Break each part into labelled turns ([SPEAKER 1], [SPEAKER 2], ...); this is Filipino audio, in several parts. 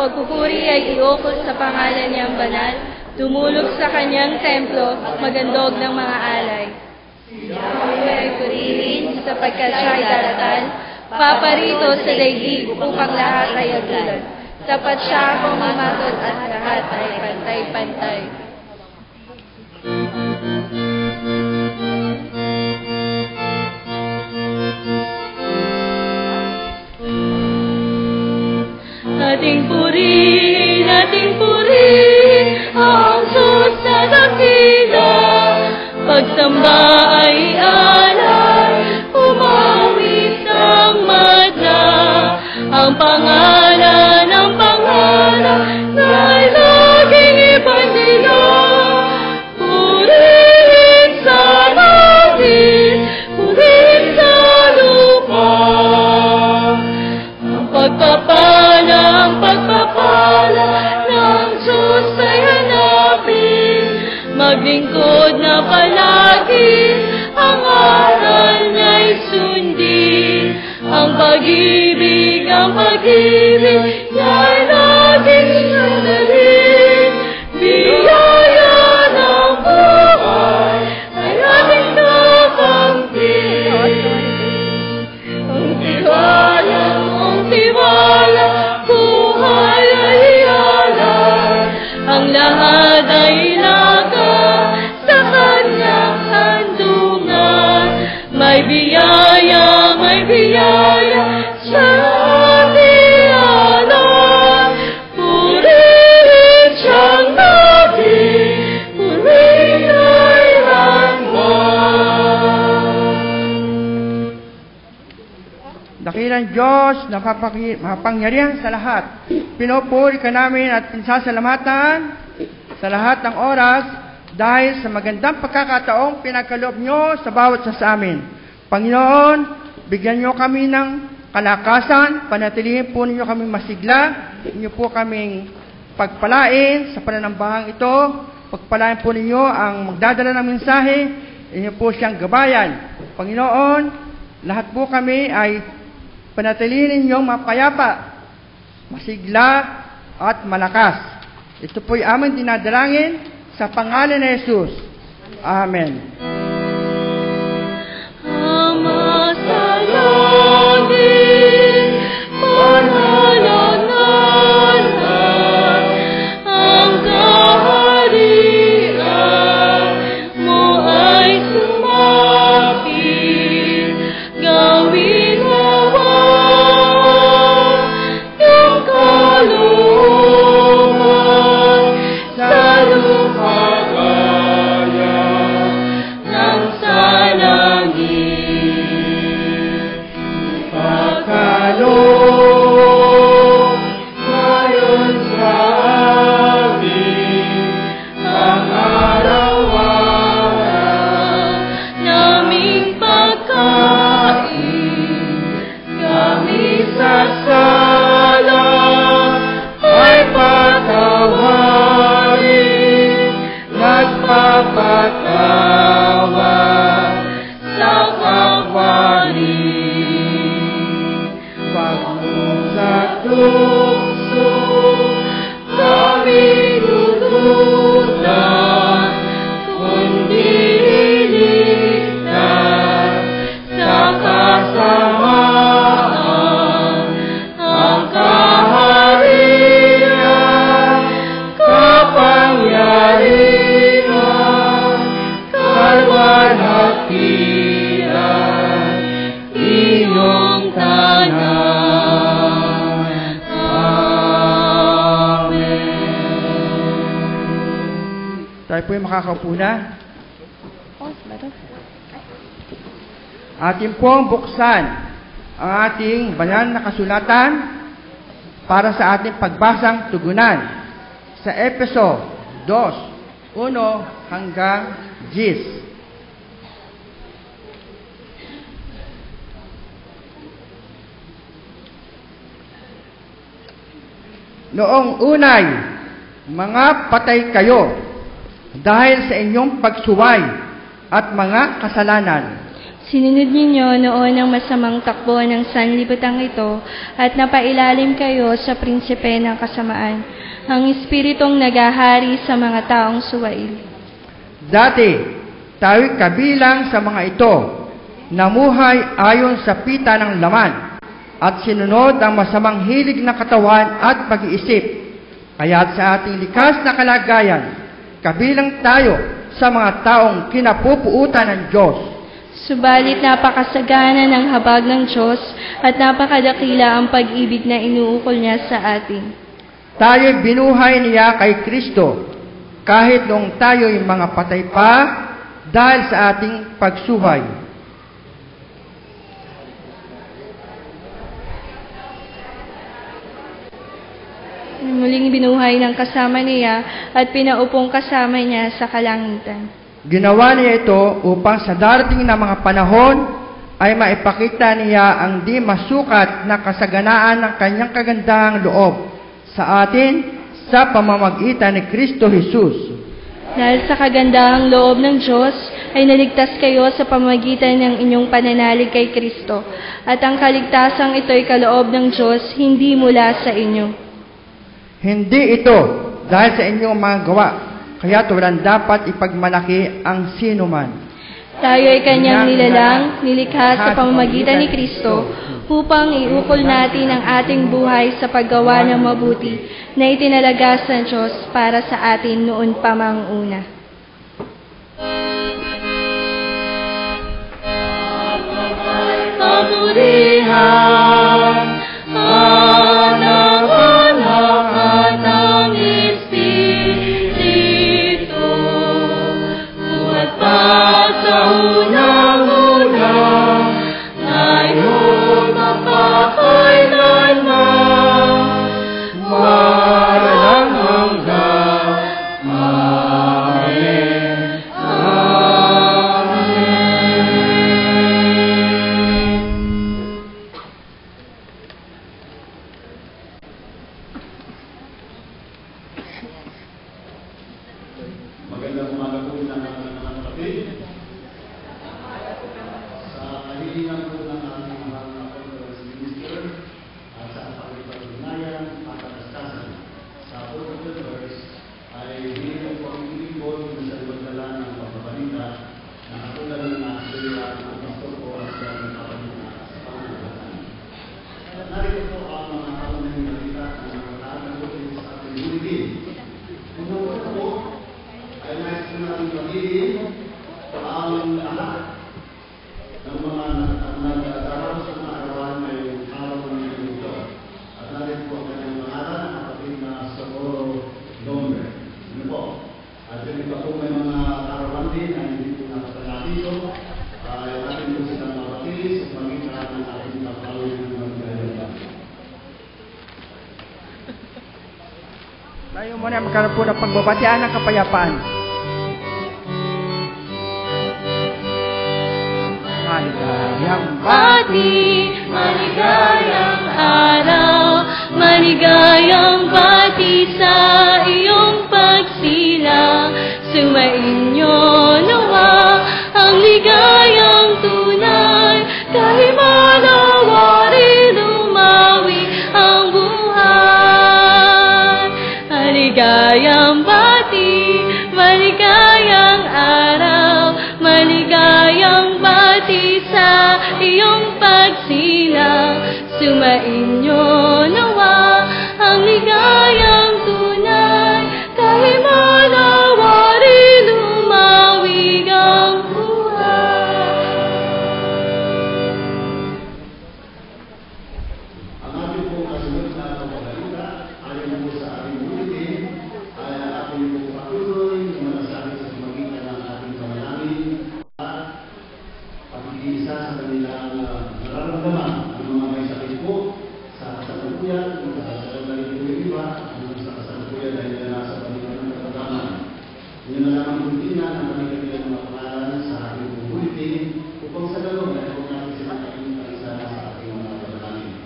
[SPEAKER 1] pagpupuri ay iukol sa pangalan niyang banal, tumulog sa kanyang templo, magandog ng mga alay. Yahweh ay purihin sapagkat siya ay daratal, paparito sa daigdig upang lahat ay agulad. Sapat siya kung mamatod at lahat ay pantay-pantay. Ating purihin ang Diyos na dakila, pagsamba ay alay, umawit ng madla, ang pangalan na'y laging ipandila. Purihin sa langit, purihin sa lupa, ang pagpapala ng Diyos ay hanapin, maglingkod na palagi, ang aral niya'y sundin, ang pag-ibig niya'y laging sundalin, biyaya ng buhay ay ating nakamtin. Ang tiwala, buhay ay alay, ang lahat ay ilaga sa kanyang handungan. May biyaya sa ating alay, purihin siyang naging, purihin ay ranman.
[SPEAKER 2] Dakilang Diyos na mapangyarihan sa lahat, pinupuri ka namin at pinsasalamatan sa lahat ng oras dahil sa magandang pagkakataong pinagkaloob nyo sa bawat isa sa amin. Panginoon, bigyan nyo kami ng kalakasan, panatilihin po ninyo kami masigla, inyo po kaming pagpalain sa pananambahang ito, pagpalain po ninyo ang magdadala ng mensahe, inyo po siyang gabayan. Panginoon, lahat po kami ay panatilihin ninyong mapayapa, masigla at malakas. Ito po'y aming dinadalangin sa pangalan ni Jesus. Amen.
[SPEAKER 1] Ama sa langit, panalangin ang kaharian mo ay sumapit, gawin nawa yung kalooban sa lupa gaya ng sa langit. Pagkaloob ngayon sa amin ang araw-araw naming pagkain, kami sa sala ay patawarin, nagpapatawa sa kapwarin. Pagod sa tukso kami dududan, kundi iligtas sa kasamaan, ang kaharian, kapangyarihan, kalwalhatian, iyong tanan.
[SPEAKER 2] Tayo po'y makakaupo na. Atin pong buksan ang ating banal na kasulatan para sa ating pagbasang tugunan sa Efeso 2:1 hanggang 10. Noong unay, mga patay kayo dahil sa inyong pagsuway at mga kasalanan.
[SPEAKER 1] Sinunod ninyo noon ang masamang takbo ng sanlibutan ito at napailalim kayo sa prinsipe ng kasamaan, ang espiritong nagahari sa mga taong suwail.
[SPEAKER 2] Dati, tayo'y kabilang sa mga ito, namuhay ayon sa pita ng laman, at sinunod ang masamang hilig na katawan at pag-iisip. Kaya't sa ating likas na kalagayan, kabilang tayo sa mga taong kinapupuutan ng Diyos.
[SPEAKER 1] Subalit napakasagana ng habag ng Diyos at napakadakila ang pag-ibig na inuukol niya sa atin.
[SPEAKER 2] Tayo'y binuhay niya kay Kristo, kahit noong tayo'y mga patay pa dahil sa ating pagsuhay.
[SPEAKER 1] Muling binuhay ng kasama niya at pinaupong kasama niya sa kalangitan.
[SPEAKER 2] Ginawa niya ito upang sa darating na mga panahon ay maipakita niya ang di masukat na kasaganaan ng kanyang kagandahang loob sa atin sa pamamagitan ni Kristo Jesus.
[SPEAKER 1] Dahil sa kagandahang loob ng Diyos ay naligtas kayo sa pamamagitan ng inyong pananalig kay Kristo, at ang kaligtasang ito'y kaloob ng Diyos, hindi mula sa inyo.
[SPEAKER 2] Hindi ito dahil sa inyong mga gawa, kaya walang dapat ipagmalaki ang sino man.
[SPEAKER 1] Tayo ay kanyang nilalang, nilikha sa pamamagitan ni Kristo, upang iukol natin ang ating buhay sa paggawa ng mabuti na itinalagas ng Diyos para sa atin noon pa mang una. Paburihan, anak-anak ng Espiritu, buhat pa sa unang-unang, ngayon mapakailanman, walang hanggan. Amen. Amen.
[SPEAKER 3] Magandang umaga po ng mga kapatid. Sa kahilingan po ng ating mahal na conference minister at sa pagpapatunayan at katastasan sa Purpose ay hindi po ang ilipon sa pagdala ng pagbabalita na katulad ng nasulira ng pastor po at sa pagbabalita sa pangalaman. At narito po ang mga kaunang balita na nakatahan po sa ating bulitin. Unang-una po ay nais ko natin pagiging ang lahat ng mga nag-aaral sa mga arawan ngayong araw ng ito. At natin po ang kanyang pangalan, ang kapatid na Socorro Lomber. Ano po? At yung iba po may mga arawan din na hindi po nakatala dito. Natin po silang mapatilis at maging ng ating kapawin ng magdalaga.
[SPEAKER 2] Tayo muna magkaroon po ng pagbabatian ng kapayapaan. Maligayang
[SPEAKER 1] bati, maligayang araw, maligayang bati sa iyong pagsilang. Sumainyo nawa ang ligayang tunay, kahit malawari lumawi ang buhay. Maligayang bati, maligayang araw, maligayang bati sa iyong pagsilang. Sumainyo nawa ang ligayang tunay, kahit malawari lumawig ang buhay.
[SPEAKER 3] Ang ating pong kasunod na pagbabalita ayon po sa ating bulitin ay ang ating pong patuloy na malasakit sa pamagitan ng ating panalangin at pag-iisa sa kanilang nararamdaman ng mga may sakit po sa kasalukuyan, sa kasalukuyan ng iba, at sa kasalukuyan dahil na nasa panitan ng katagaman. Yun na lamang buntinan ang kanilang mga pangalan sa ating pong bulitin upang sa galong ay huwag natin silang kainita sa ating mga panalangin.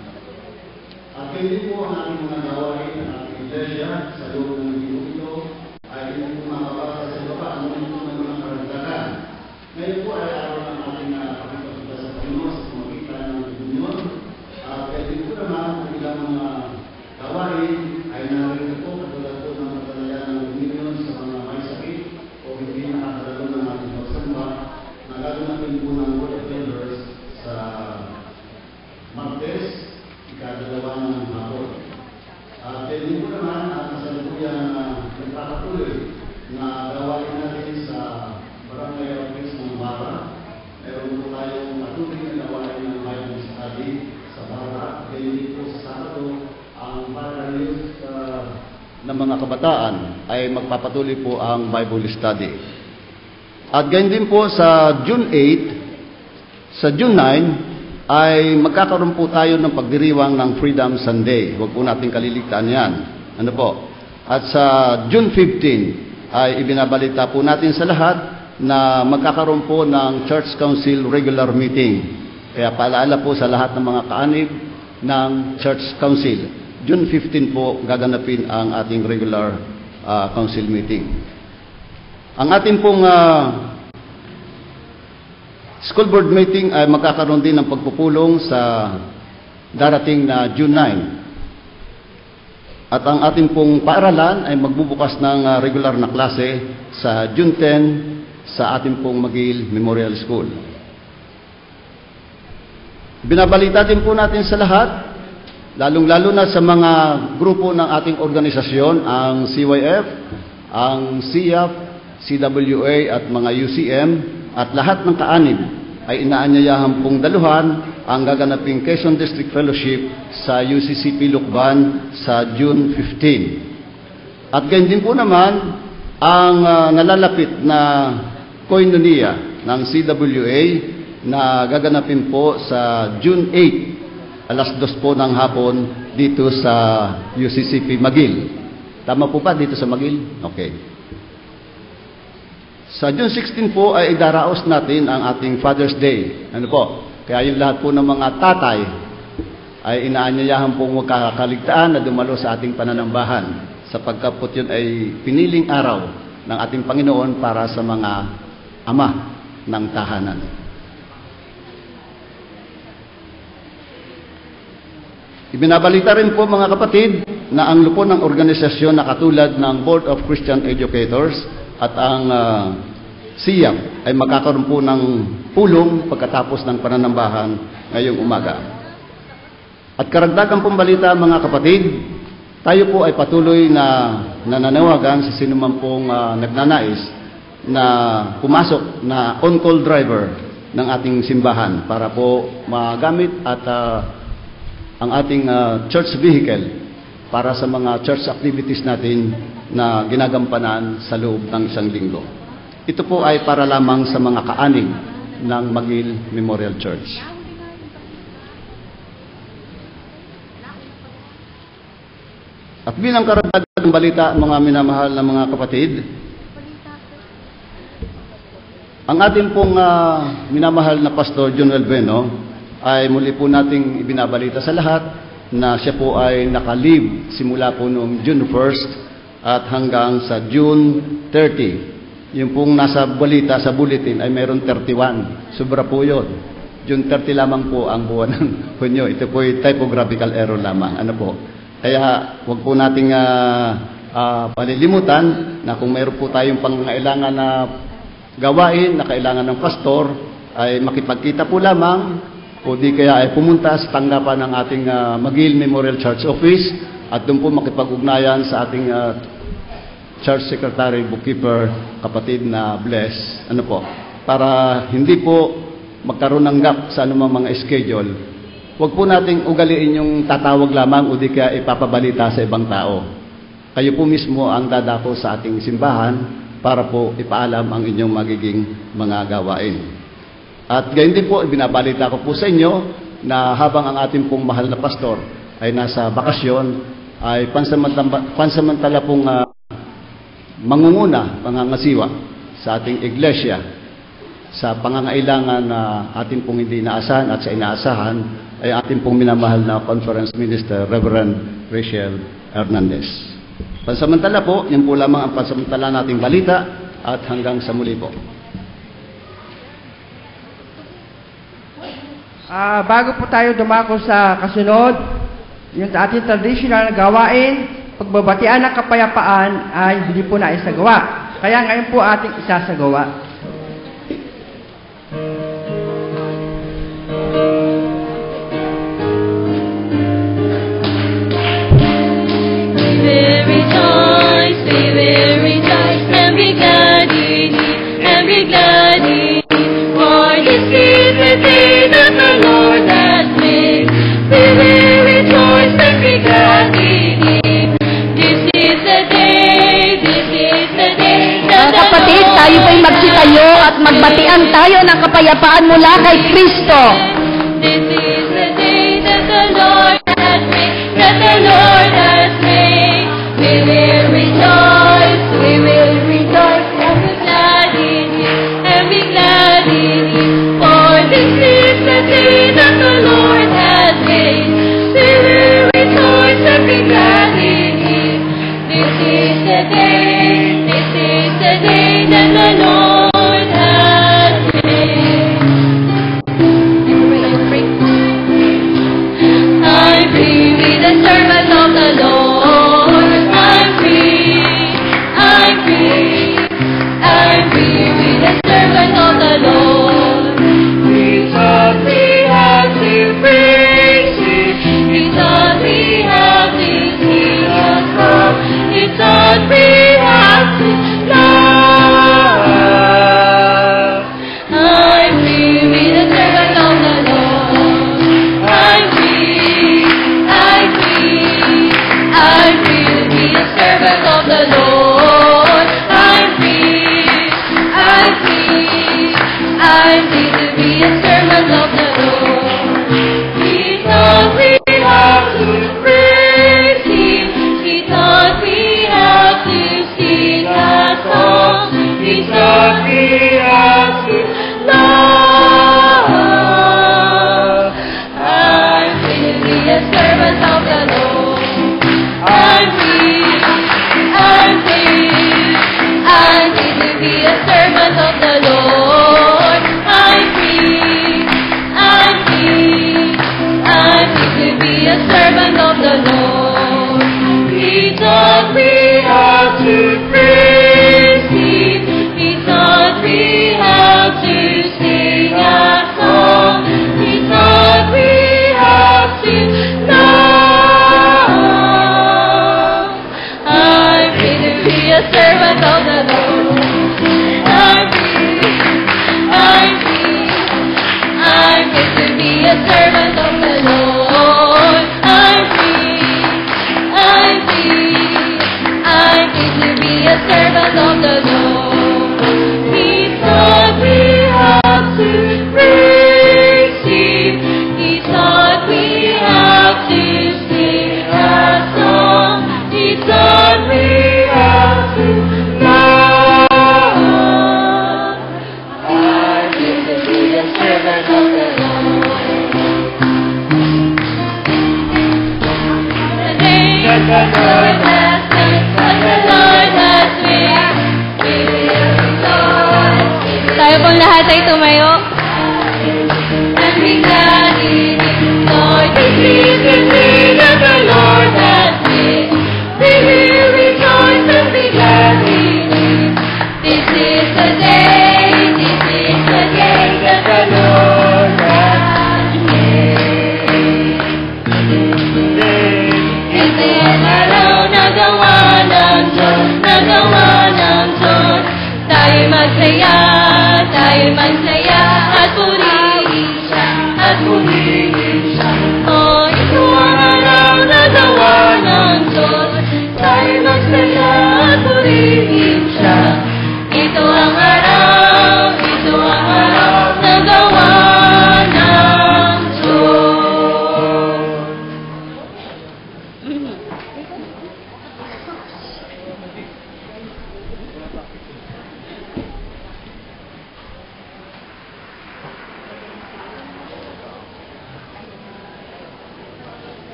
[SPEAKER 3] At hindi po ang ating mga gawain ng ating iglesia sa loob ng linggo ito ay hindi po makabasa sa baba ang mga karagdagan. Ngayon po ay araw ng ating hindi po naman ang kasalukuyang nagpapatuloy na gawain natin sa Barangay Office ng Bara. Meron po tayong patuloy na gawain ng Bible Study sa Bara. Hindi po sa Sabado ang Bara Youth ng mga kabataan ay magpapatuloy po ang Bible Study. At ganyan din po sa June 8, sa June 9, ay magkakaroon po tayo ng pagdiriwang ng Freedom Sunday. Huwag po natin kaliligtaan yan. Ano po? At sa June 15, ay ibinabalita po natin sa lahat na magkakaroon po ng Church Council regular meeting. Kaya paalaala po sa lahat ng mga kaanib ng Church Council. June 15 po gaganapin ang ating regular council meeting. Ang ating pong school board meeting ay magkakaroon din ng pagpupulong sa darating na June 9. At ang ating pong paaralan ay magbubukas ng regular na klase sa June 10 sa ating pong Magil Memorial School. Binabalita din po natin sa lahat, lalong-lalo na sa mga grupo ng ating organisasyon, ang CYF, ang CIAF, CWA at mga UCM, at lahat ng kaanib ay inaanyayahan pong daluhan ang gaganaping Quezon District Fellowship sa UCCP Lukban sa June 15. At ganyan din po naman ang nalalapit na koinonia ng CWA na gaganapin po sa June 8, alas 2 po ng hapon dito sa UCCP Magil. Tama po ba dito sa Magil? Okay. Sa June 16 po ay idaraos natin ang ating Father's Day. Ano po? Kaya yung lahat po ng mga tatay ay inaanyayahan pong magkakaligtaan na dumalo sa ating pananambahan sapagkat po yun ay piniling araw ng ating Panginoon para sa mga ama ng tahanan. Ibinabalita rin po mga kapatid na ang lupon ng organisasyon na katulad ng Board of Christian Educators at ang SIAM ay magkakaroon po ng pulong pagkatapos ng pananambahan ngayong umaga. At karagdagang pong balita mga kapatid, tayo po ay patuloy na nananawagan sa sinuman pong nagnanais na pumasok na on-call driver ng ating simbahan para po magamit at ang ating church vehicle para sa mga church activities natin na ginagampanan sa loob ng isang linggo. Ito po ay para lamang sa mga kaaning ng Magil Memorial Church. At bilang karagdagang balita, mga minamahal na mga kapatid, ang ating pong minamahal na Pastor John Elveno ay muli po nating ibinabalita sa lahat na siya po ay nakalib simula po noong June 1st at hanggang sa June 30. Yung pong nasa balita sa bulletin ay mayroon 31. Sobra po yun. June 30 lamang po ang buwan ng Hunyo. Ito po ay typographical error lamang. Ano po? Kaya huwag po nating palilimutan na kung mayroon po tayong pangangailangan na gawain na kailangan ng pastor ay makipagkita po lamang o di kaya ay pumunta sa tanggapan ng ating Magil Memorial Church Office at doon po makipag-ugnayan sa ating Church Secretary, Bookkeeper, kapatid na Bless, ano po, para hindi po magkaroon ng gap sa anumang mga schedule. Huwag po nating ugaliin yung tatawag lamang o di kaya ipapabalita sa ibang tao. Kayo po mismo ang dadako sa ating simbahan para po ipaalam ang inyong magiging mga gawain. At gayon din po, ibinabalita ko po sa inyo na habang ang ating pong mahal na pastor ay nasa bakasyon, ay pansamantala pong mangunguna, pangangasiwa sa ating iglesia sa pangangailangan na ating pong hindi inaasahan at sa inaasahan ay ating pong minamahal na Conference Minister, Reverend Rachel Hernandez. Pansamantala po, yan po lamang ang pansamantala nating balita at hanggang sa muli po.
[SPEAKER 2] Bago po tayo dumako sa kasunod, yung ating traditional na gawain, pagbabatian ng kapayapaan ay hindi po naisagawa. Kaya ngayon po ating isasagawa.
[SPEAKER 4] hatian tayo ng kapayapaan mula kay Kristo.
[SPEAKER 1] This is the day that the Lord has made, that the Lord has made. We will rejoice and be glad in Him, and be glad in Him. For this is the day that the Lord has made. We will rejoice and be glad in Him. This is the day that the Lord has made. I'm free, be the servant of the Lord. I'm free, I'm free, I'm free, be the servant of the Lord. He taught me how to praise Him. He taught me how to sing a song. He taught me how to love. I'm free, be the servant of the Lord. I'm free, I'm free, I'm free to be a servant of the Lord. I'm free, I'm free, I'm free to be a servant of the Lord. He taught me how to praise Him. He taught me how to sing a song. He taught me how to love. I'm free to be a servant of the Lord. I'm free, I'm free, I'm free to be a servant of the Lord. I'm free, I'm free, I'm free to be a servant of the Lord. He taught me how to praise Him. He taught me how to sing a song. He taught me how to love. I'm free to be a servant of the Lord. I'm free, I'm free, I'm free to be a servant of the Lord. I'm free, I'm free, I'm free to be a servant of the Lord. He taught me how to praise Him. He taught me how to sing a song. He taught me how to love. I'm free to be a servant of the Lord. The day that the Lord has made, that the Lord has made, we will rejoice. Tayo pong lahat ay tumayo. And be glad in Him, Lord. This is the day that the Lord has made. We will rejoice and be glad in Him. This is the day, this is the day that the Lord has made. Ito ang araw na gawa ng Diyos, na gawa ng Diyos. Tayo'y magsaya, tayo'y magsaya.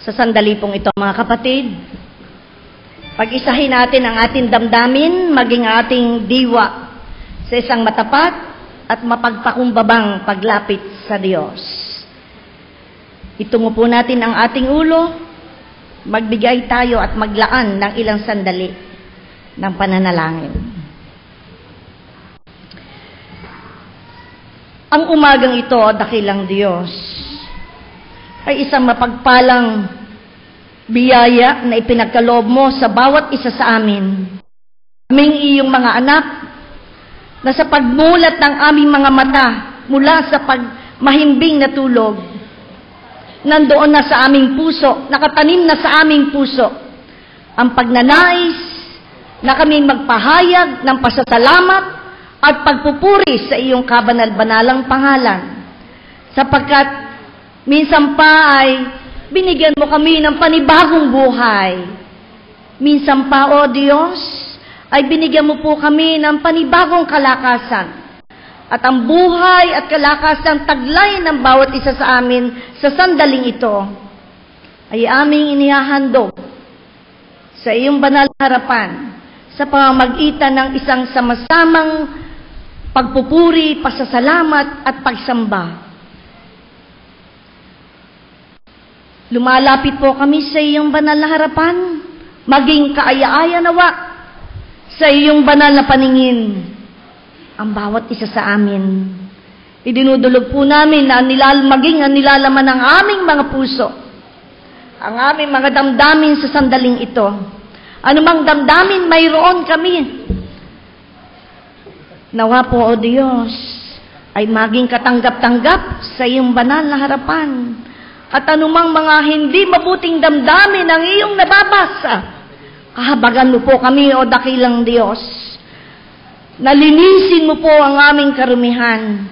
[SPEAKER 4] Sa sandali pong ito, mga kapatid, pag-isahin natin ang ating damdamin, maging ating diwa sa isang matapat at mapagpakumbabang paglapit sa Diyos. Itungo po natin ang ating ulo, magbigay tayo at maglaan ng ilang sandali ng pananalangin. Ang umagang ito, dakilang Diyos, ay isang mapagpalang biyaya na ipinagkaloob mo sa bawat isa sa amin. Aming iyong mga anak, na sa pagmulat ng aming mga mata mula sa pagmahimbing na tulog, nandoon na sa aming puso, nakatanim na sa aming puso, ang pagnanais na kami magpahayag ng pasasalamat at pagpupuri sa iyong kabanal-banalang pangalan. Sapagkat minsan pa ay binigyan mo kami ng panibagong buhay. Minsan pa, O Diyos, ay binigyan mo po kami ng panibagong kalakasan. At ang buhay at kalakasan taglay ng bawat isa sa amin sa sandaling ito ay aming inihahandog sa iyong banal na harapan sa pamamagitan ng isang sama-samang pagpupuri, pasasalamat at pagsamba. Lumalapit po kami sa iyong banal na harapan, maging kaaya-aya nawa sa iyong banal na paningin ang bawat isa sa amin. Idinudulog po namin na maging ang nilalaman ng aming mga puso, ang aming mga damdamin sa sandaling ito. Anumang damdamin, mayroon kami. Nawa po, O Diyos, ay maging katanggap-tanggap sa iyong banal na harapan. At anumang mga hindi mabuting damdamin ang iyong nababasa, kahabagan mo po kami, O dakilang Diyos. Nalinisin mo po ang aming karumihan.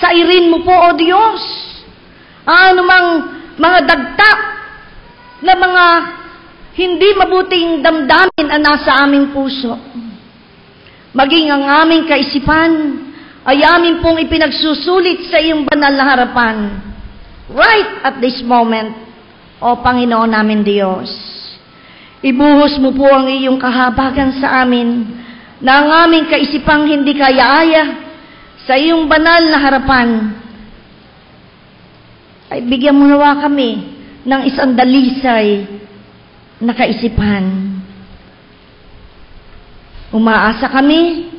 [SPEAKER 4] Sairin mo po, O Diyos, anumang mga dagta na mga hindi mabuting damdamin ang nasa aming puso. Maging ang aming kaisipan ay amin pong ipinagsusulit sa iyong banal na harapan. Right at this moment, O Panginoon namin Diyos, ibuhos mo po ang iyong kahabagan sa amin na ang aming kaisipang hindi kaya-aya sa iyong banal na harapan. Ay bigyan mo nawa kami ng isang dalisay na kaisipan. Umaasa kami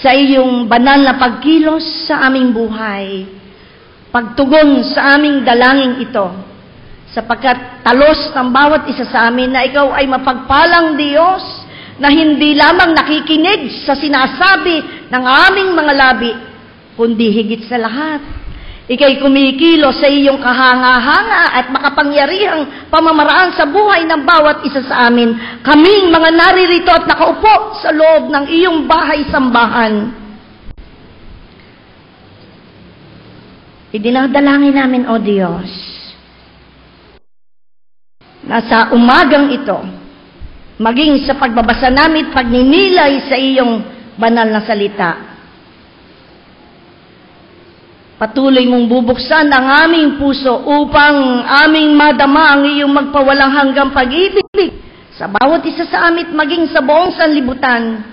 [SPEAKER 4] sa iyong banal na pagkilos sa aming buhay, pagtugon sa aming dalangin ito, sapagkat talos ng bawat isa sa amin na ikaw ay mapagpalang Diyos na hindi lamang nakikinig sa sinasabi ng aming mga labi, kundi higit sa lahat, ika'y kumikilos sa iyong kahanga-hanga at makapangyarihang pamamaraan sa buhay ng bawat isa sa amin. Kaming mga naririto at nakaupo sa loob ng iyong bahay-sambahan. Idinadalangin namin, O Diyos, na sa umagang ito, maging sa pagbabasa namin, pagninilay sa iyong banal na salita, patuloy mong bubuksan ang aming puso upang aming madama ang iyong magpawalang hanggang pag-ibig sa bawat isa sa amin, maging sa buong sanlibutan.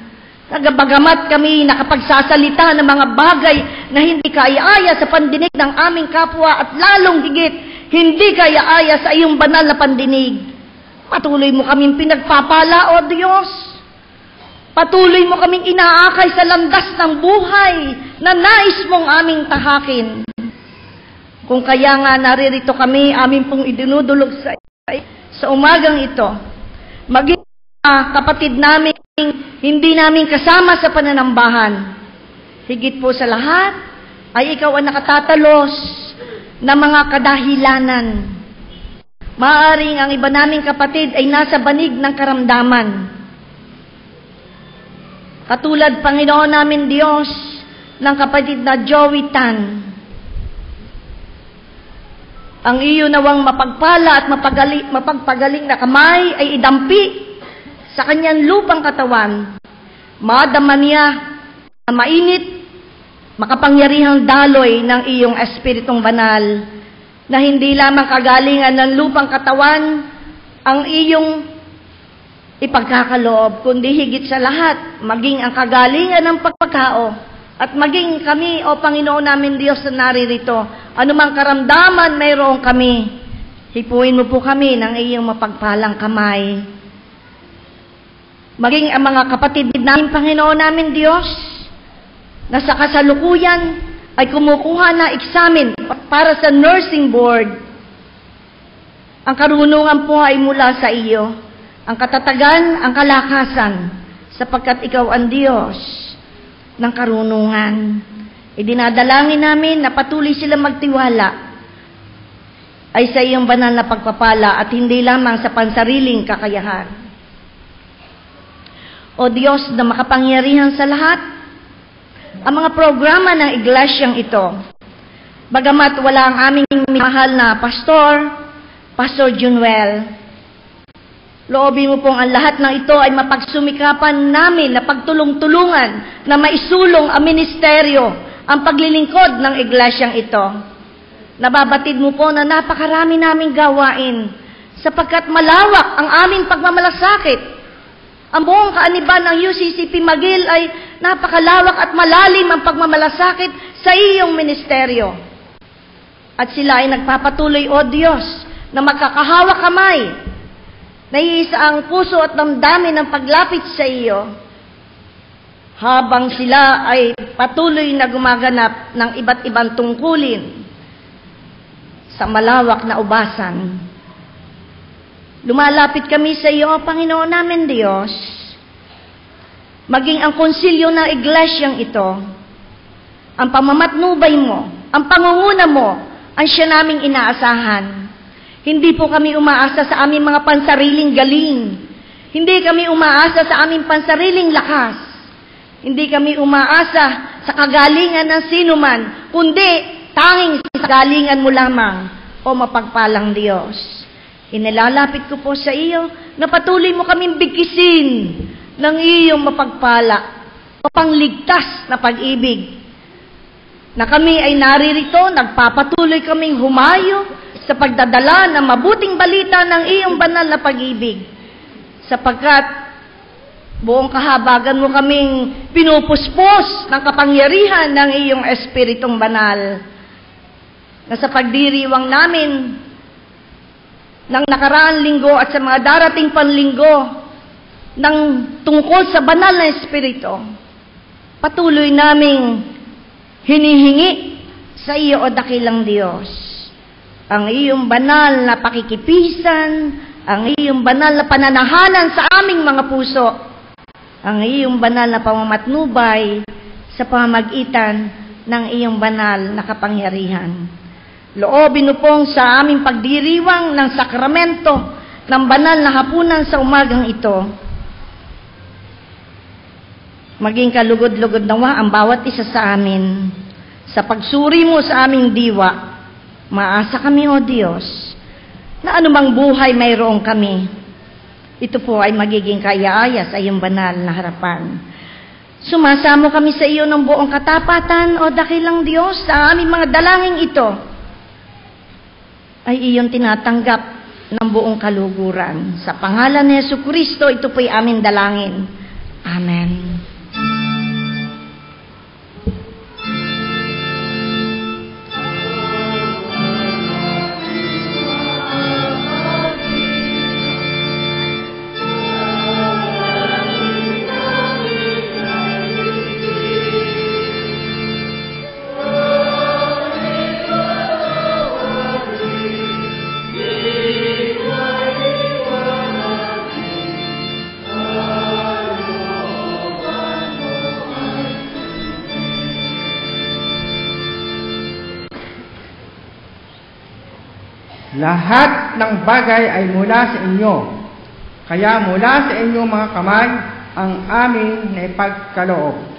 [SPEAKER 4] Bagamat kami nakapagsasalita ng mga bagay na hindi kaya-aya sa pandinig ng aming kapwa at lalong higit, hindi kaya-aya sa iyong banal na pandinig. Patuloy mo kaming pinagpapala, O Diyos. Patuloy mo kaming inaakay sa landas ng buhay na nais mong aming tahakin. Kung kaya nga naririto kami, amin pong idinudulog sa umagang ito, maging kapatid namin, hindi namin kasama sa pananambahan. Higit po sa lahat, ay ikaw ang nakatatalos na mga kadahilanan. Maaring ang iba naming kapatid ay nasa banig ng karamdaman. Katulad, Panginoon namin Diyos, ng kapatid na Joey Tan. Ang iyo nawang mapagpala at mapagpagaling na kamay ay idampi sa kanyang lupang katawan. Madama niya na mainit, makapangyarihang daloy ng iyong Espiritong Banal na hindi lamang kagalingan ng lupang katawan ang iyong ipagkakaloob, kundi higit sa lahat, maging ang kagalingan ng pagkakao at maging kami, O Panginoon namin Diyos na naririto, anumang karamdaman mayroon kami, hipuin mo po kami ng iyong mapagpalang kamay. Maging ang mga kapatid namin, Panginoon namin Diyos, na sa kasalukuyan ay kumukuha na examen para sa nursing board. Ang karunungan po ay mula sa iyo, ang katatagan, ang kalakasan, sapagkat ikaw ang Diyos ng karunungan. Idinadalangin namin na patuloy sila magtiwala ay sa iyong banal na pagpapala at hindi lamang sa pansariling kakayahan. O Diyos na makapangyarihan sa lahat, ang mga programa ng iglesyang ito, bagamat wala ang aming mahal na Pastor Junuel, loobin mo pong ang lahat ng ito ay mapagsumikapan namin na pagtulong-tulungan na maisulong ang ministeryo, ang paglilingkod ng iglesyang ito. Nababatid mo po na napakarami naming gawain sapagkat malawak ang aming pagmamalasakit. Ang buong kaaniban ng UCCP Magil ay napakalawak at malalim ang pagmamalasakit sa iyong ministeryo. At sila ay nagpapatuloy, O Diyos, na magkakahawak kamay, naiisa ang puso at damdamin ng paglapit sa iyo, habang sila ay patuloy na gumaganap ng iba't ibang tungkulin sa malawak na ubasan. Lumalapit kami sa iyo, Panginoon namin Diyos, maging ang konsilyo ng iglesyang ito, ang pamamatnubay mo, ang pangunguna mo, ang siya naming inaasahan. Hindi po kami umaasa sa aming mga pansariling galing. Hindi kami umaasa sa aming pansariling lakas. Hindi kami umaasa sa kagalingan ng sinuman, kundi tanging sa kagalingan mo lamang, O mapagpalang Diyos. Inilalapit ko po sa iyo na patuloy mo kaming bigkisin ng iyong mapagpala, mapangligtas na pag-ibig. Na kami ay naririto, nagpapatuloy kaming humayo sa pagdadala ng mabuting balita ng iyong banal na pag-ibig. Sapagkat buong kahabagan mo kaming pinupuspos ng kapangyarihan ng iyong Espiritong Banal. Na sa pagdiriwang namin ng nakaraang linggo at sa mga darating panlinggo ng tungkol sa banal na Espiritu, patuloy naming hinihingi sa iyo, O dakilang Diyos, ang iyong banal na pakikipisan, ang iyong banal na pananahanan sa aming mga puso, ang iyong banal na pamamatnubay sa pamamagitan ng iyong banal na kapangyarihan. Loobin mo pong sa aming pagdiriwang ng sakramento ng banal na hapunan sa umagang ito, maging kalugod-lugod nawa ang bawat isa sa amin. Sa pagsuri mo sa aming diwa, maasa kami, O Diyos, na anumang buhay mayroong kami, ito po ay magiging kaya-aya sa iyong banal na harapan. Sumasamo kami sa iyo ng buong katapatan, O dakilang Diyos, sa aming mga dalangin ito ay iyong tinatanggap ng buong kaluguran. Sa pangalan ni Jesucristo, ito po'y aming dalangin. Amen.
[SPEAKER 2] Lahat ng bagay ay mula sa inyo. Kaya mula sa inyong mga kamay ang aming naipagkaloob.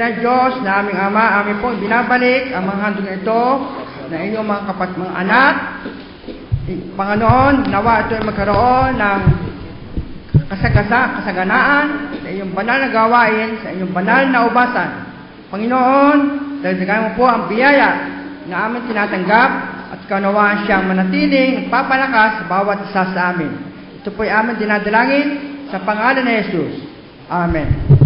[SPEAKER 2] Makapangyarihan Diyos na aming Ama, amin po binabalik ang mga handog na ito na inyong mga mga anak. Panginoon, nawa ito ay magkaroon ng kasaganaan sa inyong banal na gawain, sa inyong banal na ubasan. Panginoon, dagdagan mo po ang biyaya na amin tinatanggap at kaunawaan siyang manatiling nagpapalakas sa bawat isa sa amin. Ito po ay amin dinadalangin sa pangalan ni Jesus. Amen.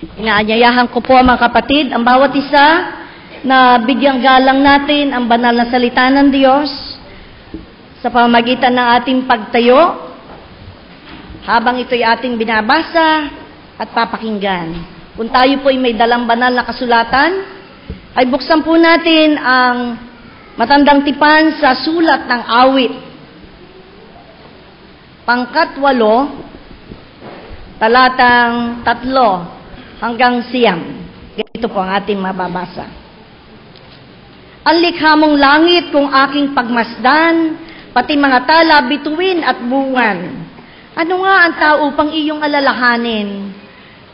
[SPEAKER 4] Inaanyayahan ko po mga kapatid, ang bawat isa na bigyang galang natin ang banal na salita ng Diyos sa pamamagitan ng ating pagtayo habang ito'y ating binabasa at papakinggan. Kung tayo po'y may dalang banal na kasulatan, ay buksan po natin ang matandang tipan sa sulat ng awit. Pangkat 8, talatang 3 hanggang 9. Ganito po ang ating mababasa. Ang likha mong langit kung aking pagmasdan, pati mga tala, bituin at bungan. Ano nga ang tao upang iyong alalahanin?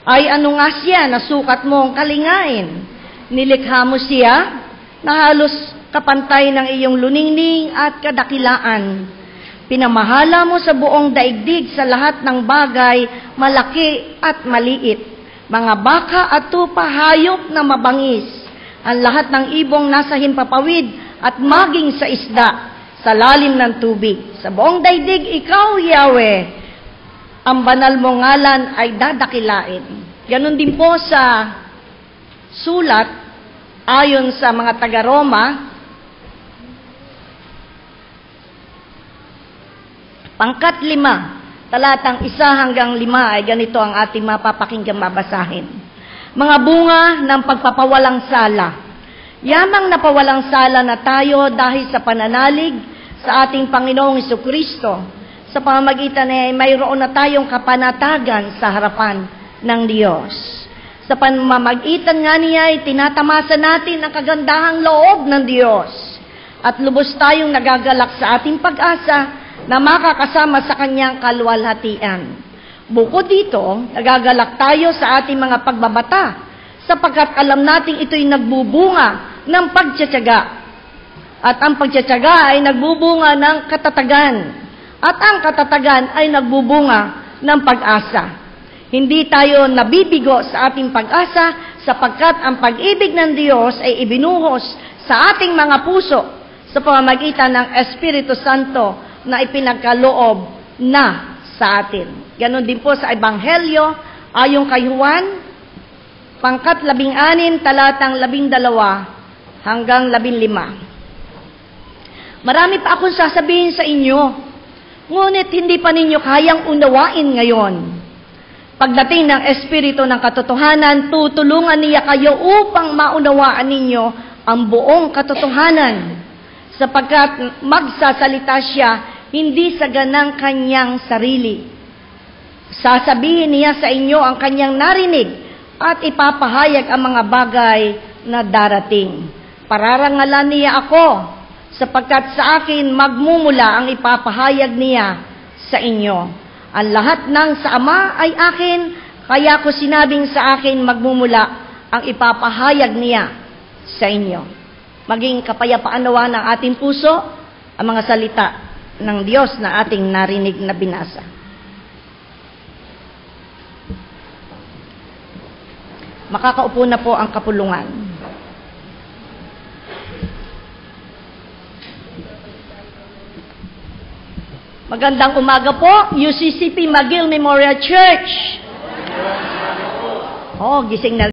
[SPEAKER 4] Ay ano nga siya na sukat mong kalingain? Nilikha mo siya na halos kapantay ng iyong luningning at kadakilaan. Pinamahala mo sa buong daigdig sa lahat ng bagay, malaki at maliit. Mga baka at tupa, hayop na mabangis. Ang lahat ng ibong nasa himpapawid at maging sa isda, sa lalim ng tubig. Sa buong daigdig, ikaw, Yahweh, ang banal mong ngalan ay dadakilain. Ganon din po sa sulat, ayon sa mga taga-Roma, pangkat 5, talatang 1 hanggang 5 ay ganito ang ating mapapakinggang babasahin. Mga bunga ng pagpapawalang sala. Yamang napawalang sala na tayo dahil sa pananalig sa ating Panginoong Jesucristo. Sa pamamagitan ay mayroon na tayong kapanatagan sa harapan ng Diyos. Sa pamamagitan nga niya ay tinatamasa natin ang kagandahang loob ng Diyos. At lubos tayong nagagalak sa ating pag-asa na makakasama sa kanyang kaluwalhatian. Bukod dito, nagagalak tayo sa ating mga pagbabata sapagkat alam nating ito'y nagbubunga ng pagtsatsaga. At ang pagtsatsaga ay nagbubunga ng katatagan. At ang katatagan ay nagbubunga ng pag-asa. Hindi tayo nabibigo sa ating pag-asa sapagkat ang pag-ibig ng Diyos ay ibinuhos sa ating mga puso sa pamamagitan ng Espiritu Santo na ipinagkaloob na sa atin. Ganon din po sa Ebanghelyo, ayon kay Juan, pangkat 16, talatang 12 hanggang 15. Marami pa akong sasabihin sa inyo, ngunit hindi pa ninyo kayang unawain ngayon. Pagdating ng Espiritu ng katotohanan, tutulungan niya kayo upang maunawaan ninyo ang buong katotohanan, sapagkat magsasalita siya hindi sa ganang kanyang sarili. Sasabihin niya sa inyo ang kanyang narinig at ipapahayag ang mga bagay na darating. Pararangalan niya ako, sapagkat sa akin magmumula ang ipapahayag niya sa inyo. Ang lahat ng sa Ama ay akin, kaya ko sinabing sa akin magmumula ang ipapahayag niya sa inyo. Maging kapayapaan nawa ng ating puso ang mga salita ng Diyos na ating narinig na binasa. Makakaupo na po ang kapulungan. Magandang umaga po, UCCP Magil Memorial Church. Oh, gising na